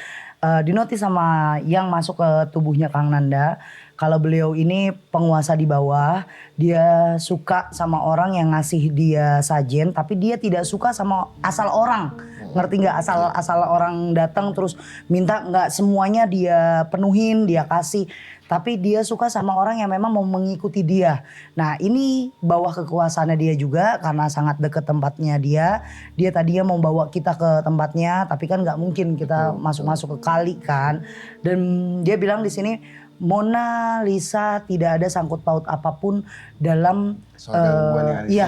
dinotis sama yang masuk ke tubuhnya Kang Nanda. Kalau beliau ini penguasa di bawah, dia suka sama orang yang ngasih dia sajen, tapi dia tidak suka sama asal orang. Ngerti nggak? Asal orang datang terus minta, nggak semuanya dia penuhin, dia kasih. Tapi dia suka sama orang yang memang mau mengikuti dia. Nah ini bawah kekuasaannya dia juga karena sangat deket tempatnya dia. Dia tadinya mau bawa kita ke tempatnya, tapi kan nggak mungkin kita masuk-masuk ke kali kan. Dan dia bilang di sini, Mona Lisa tidak ada sangkut paut apapun dalam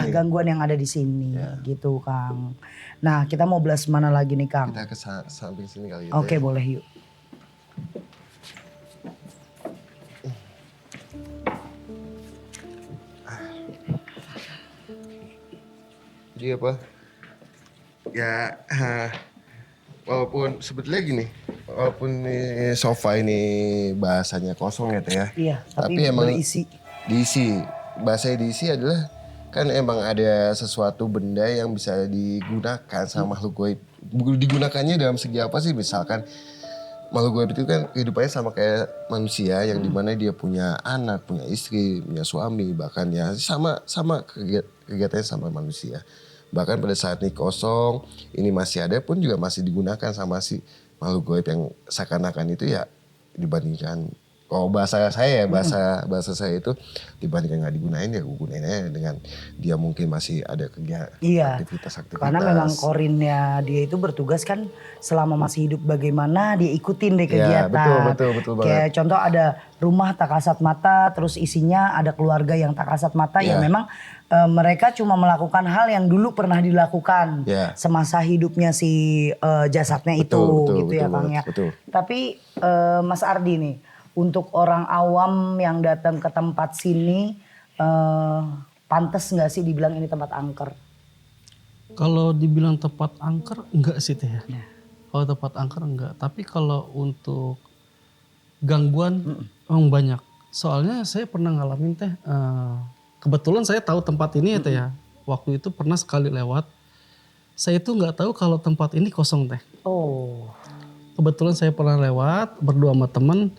gangguan yang ada di sini gitu Kang. Nah kita mau belas mana lagi nih Kang? Kita ke samping sini kali ya. Oke, boleh yuk. Jadi apa? Ya walaupun sebetulnya gini, walaupun ini sofa ini bahasanya kosong ya Teh ya. Iya, tapi emang berisi. diisi. Bahasa diisi adalah kan emang ada sesuatu benda yang bisa digunakan sama makhluk gaib. Digunakannya dalam segi apa sih? Misalkan makhluk gaib itu kan kehidupannya sama kayak manusia yang dimana dia punya anak, punya istri, punya suami, bahkan ya sama kegiatannya sama manusia. Bahkan pada saat ini kosong, ini masih ada pun juga masih digunakan sama si makhluk gaib yang seakan-akan itu ya dibandingkan. Oh bahasa saya ya, bahasa saya itu dibandingkan nggak digunain ya gue gunain aja dengan dia mungkin masih ada kegiatan aktivitas. Karena memang korinnya dia itu bertugas kan selama masih hidup bagaimana dia ikutin deh kegiatan. Ya, betul banget. Kayak contoh ada rumah tak kasat mata, terus isinya ada keluarga yang tak kasat mata yang memang mereka cuma melakukan hal yang dulu pernah dilakukan semasa hidupnya si jasadnya betul, gitu ya Kang ya. Tapi Mas Ardi nih, untuk orang awam yang datang ke tempat sini, pantas nggak sih dibilang ini tempat angker? Kalau dibilang tempat angker enggak sih Teh ya. Kalau tempat angker enggak, tapi kalau untuk gangguan emang banyak. Soalnya saya pernah ngalamin Teh, kebetulan saya tahu tempat ini ya Teh ya. Waktu itu pernah sekali lewat, saya itu nggak tahu kalau tempat ini kosong Teh. Oh. Kebetulan saya pernah lewat berdua sama temen.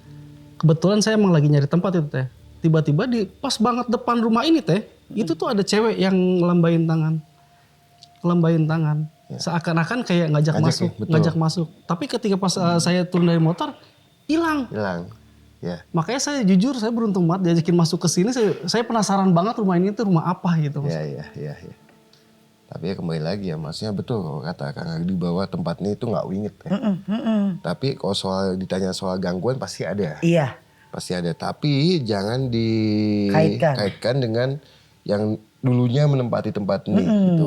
Kebetulan saya emang lagi nyari tempat itu Teh. Tiba-tiba di pas banget depan rumah ini Teh, itu tuh ada cewek yang ngelambain tangan. Seakan-akan kayak ngajak masuk. Tapi ketika pas saya turun dari motor, hilang. Ya. Makanya saya jujur, saya beruntung banget diajakin masuk ke sini. Saya penasaran banget rumah ini tuh rumah apa gitu. Iya. Tapi ya kembali lagi ya, maksudnya betul kalau kata Kang Agdi bahwa tempat ini itu nggak wingit ya. Tapi kalau ditanya soal gangguan pasti ada. Iya. Pasti ada. Tapi jangan dikaitkan dengan yang dulunya menempati tempat ini gitu.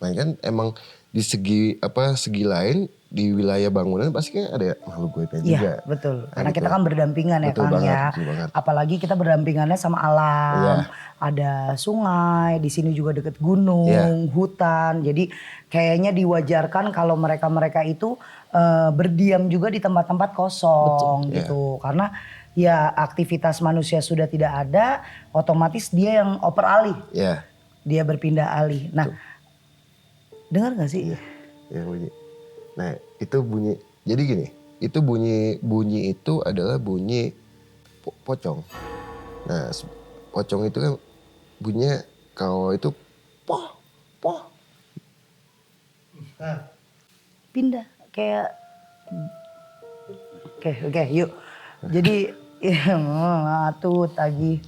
Nah kan emang di segi lain di wilayah bangunan pasti kan ada makhluk gaibnya juga. Iya betul. Karena kita kan berdampingan ya Kang ya. Banget. Apalagi kita berdampingannya sama alam. Ada sungai, di sini juga deket gunung, hutan. Jadi kayaknya diwajarkan kalau mereka itu berdiam juga di tempat-tempat kosong gitu. Karena ya aktivitas manusia sudah tidak ada, otomatis dia yang oper alih. Dia berpindah alih. Nah, dengar gak sih? Iya bunyi. Nah itu bunyi, jadi gini, itu bunyi itu adalah bunyi pocong. Nah pocong itu kan bunyinya kau itu poh. Pindah kayak oke yuk. Jadi atut lagi.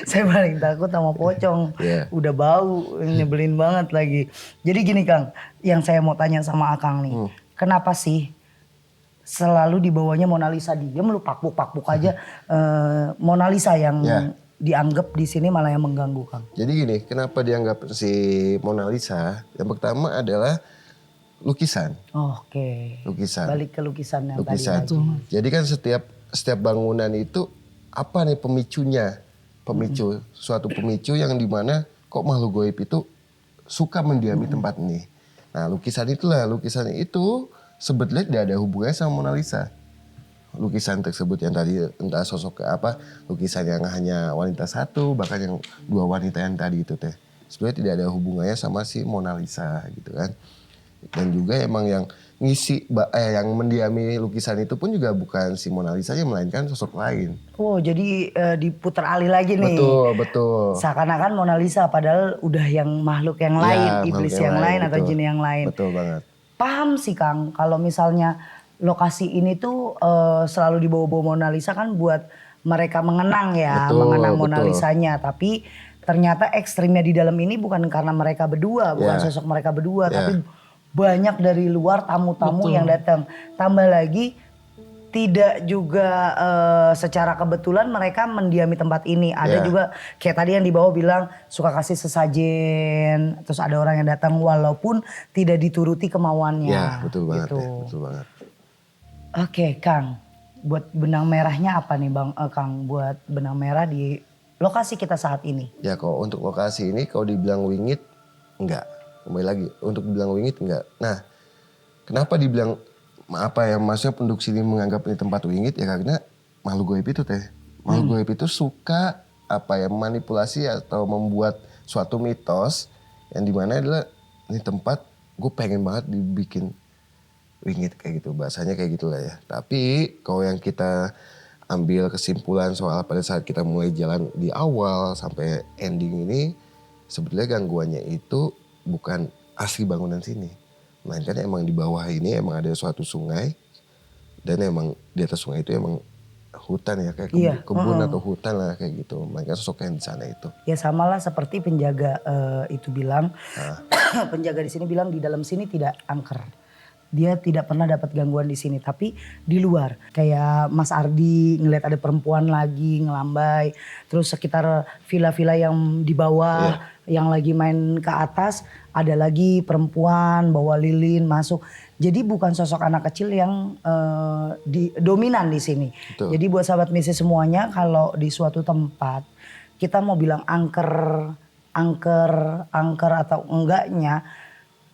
Saya paling takut sama pocong. Yeah. Udah bau, nyebelin banget lagi. Jadi gini Kang, yang saya mau tanya sama Akang nih. Kenapa sih selalu dibawanya Mona Lisa? Dia lu pakbuk aja Mona Lisa yang dianggap di sini malah yang mengganggu Kang. Jadi gini, kenapa dianggap si Mona Lisa? Yang pertama adalah lukisan. Oke. Lukisan. Balik ke lukisan yang Lukisan. tadi. Jadi kan setiap bangunan itu apa nih pemicunya? Suatu pemicu yang dimana kok makhluk goib itu suka mendiami tempat ini. Nah lukisan itu sebetulnya tidak ada hubungannya sama Mona Lisa. Lukisan tersebut yang tadi entah sosok apa, lukisan yang hanya wanita satu, bahkan yang 2 wanita yang tadi itu teh. Sebenarnya tidak ada hubungannya sama si Mona Lisa gitu kan. Dan juga emang yang yang mendiami lukisan itu pun juga bukan si Mona Lisa melainkan sosok lain. Oh jadi diputar alih lagi nih. Betul. Seakan-akan Mona Lisa padahal udah yang makhluk yang lain, iblis yang lain atau jin yang lain. Betul banget. Paham sih Kang, kalau misalnya lokasi ini tuh selalu dibawa-bawa Mona Lisa kan buat mereka mengenang ya, mengenang Mona Lisanya. Tapi ternyata ekstrimnya di dalam ini bukan karena mereka berdua, bukan sosok mereka berdua, tapi banyak dari luar tamu-tamu yang datang. Tambah lagi tidak juga secara kebetulan mereka mendiami tempat ini. Ada juga kayak tadi yang di bawah bilang suka kasih sesajen. Terus ada orang yang datang walaupun tidak dituruti kemauannya. Ya betul banget gitu. betul banget. Oke Kang, buat benang merahnya apa nih Bang Kang? Buat benang merah di lokasi kita saat ini. Ya kalau untuk lokasi ini kalau dibilang wingit enggak. Kembali lagi untuk dibilang wingit enggak. Nah kenapa dibilang maksudnya penduduk sini menganggap ini tempat wingit ya karena makhluk goib itu teh. Makhluk goib itu suka manipulasi atau membuat suatu mitos yang dimana adalah ini tempat gue pengen banget dibikin wingit kayak gitu, bahasanya kayak gitulah ya. Tapi kalau yang kita ambil kesimpulan soal pada saat kita mulai jalan di awal sampai ending ini sebetulnya gangguannya itu bukan asli bangunan sini. Melainkan emang di bawah ini emang ada suatu sungai dan emang di atas sungai itu emang hutan ya kayak kebun atau hutan lah kayak gitu. Melainkan sosok yang di sana itu. Ya samalah seperti penjaga itu bilang, penjaga di sini bilang di dalam sini tidak angker. Dia tidak pernah dapat gangguan di sini, tapi di luar kayak Mas Ardi ngeliat ada perempuan lagi ngelambai, terus sekitar villa-villa yang di bawah yang lagi main ke atas ada lagi perempuan bawa lilin masuk. Jadi bukan sosok anak kecil yang dominan di sini. Betul. Jadi buat sahabat misi semuanya kalau di suatu tempat kita mau bilang angker atau enggaknya.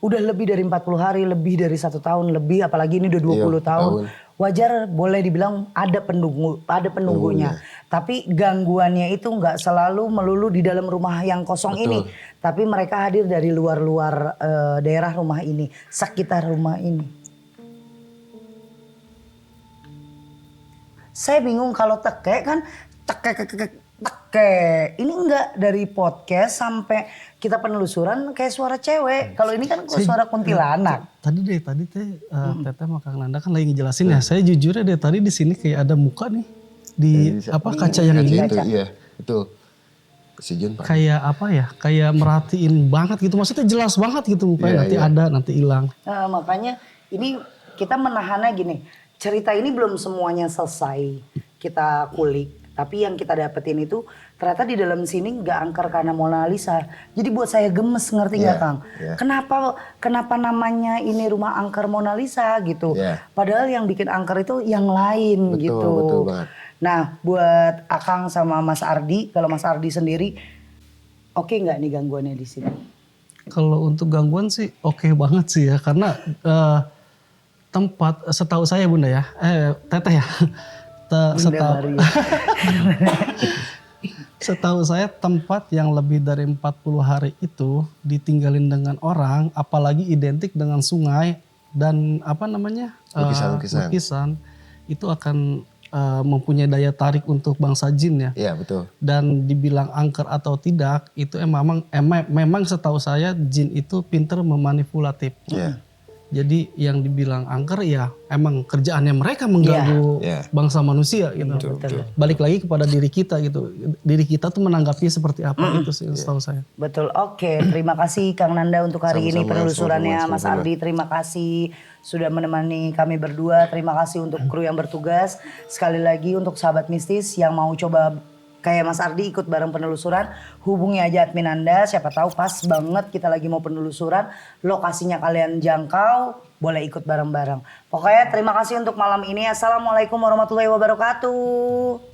Udah lebih dari 40 hari, lebih dari 1 tahun, lebih apalagi ini udah 20 tahun. Wajar boleh dibilang ada penunggunya. Tapi gangguannya itu nggak selalu melulu di dalam rumah yang kosong ini. Tapi mereka hadir dari luar-luar daerah rumah ini, sekitar rumah ini. Saya bingung kalau teke kan teke. Ini enggak dari podcast sampai kita penelusuran kayak suara cewek. Kalau ini kan suara kuntilanak. Tadi teh Teteh sama Kang Nanda kan lagi ngejelasin ya. Saya jujur ya dari tadi di sini kayak ada muka nih di kaca yang ini. Iya, betul. Si Jun Pak. Kayak apa ya? Kayak merhatiin banget gitu. Maksudnya jelas banget gitu mukanya ada nanti hilang. Makanya ini kita menahannya gini. Cerita ini belum semuanya selesai kita kulik. Tapi yang kita dapetin itu ternyata di dalam sini nggak angker karena Mona Lisa. Jadi buat saya gemes, ngerti nggak Kang? Kenapa namanya ini rumah angker Mona Lisa gitu? Padahal yang bikin angker itu yang lain gitu. Betul banget. Nah buat Akang sama Mas Ardi, kalau Mas Ardi sendiri oke nggak nih gangguannya di sini? Kalau untuk gangguan sih oke banget sih ya karena tempat setahu saya Bunda ya, Teteh ya. Setahu saya tempat yang lebih dari 40 hari itu ditinggalin dengan orang, apalagi identik dengan sungai dan lukisan, itu akan mempunyai daya tarik untuk bangsa jin ya. Iya betul. Dan dibilang angker atau tidak itu memang setahu saya jin itu pinter memanipulatif. Iya. Jadi yang dibilang angker ya emang kerjaannya mereka mengganggu Iya. bangsa manusia gitu. Betul. Balik lagi kepada diri kita gitu. Diri kita tuh menanggapi seperti apa itu sih setahu saya. Betul. Oke, terima kasih Kang Nanda untuk hari ini Sama-sama, penelusurannya. sama-sama, Mas sama-sama. Ardi terima kasih sudah menemani kami berdua. Terima kasih untuk kru yang bertugas. Sekali lagi untuk sahabat mistis yang mau coba kayak Mas Ardi ikut bareng penelusuran, hubungi aja admin Anda. Siapa tahu pas banget kita lagi mau penelusuran, lokasinya kalian jangkau, boleh ikut bareng-bareng. Pokoknya terima kasih untuk malam ini. Assalamualaikum warahmatullahi wabarakatuh.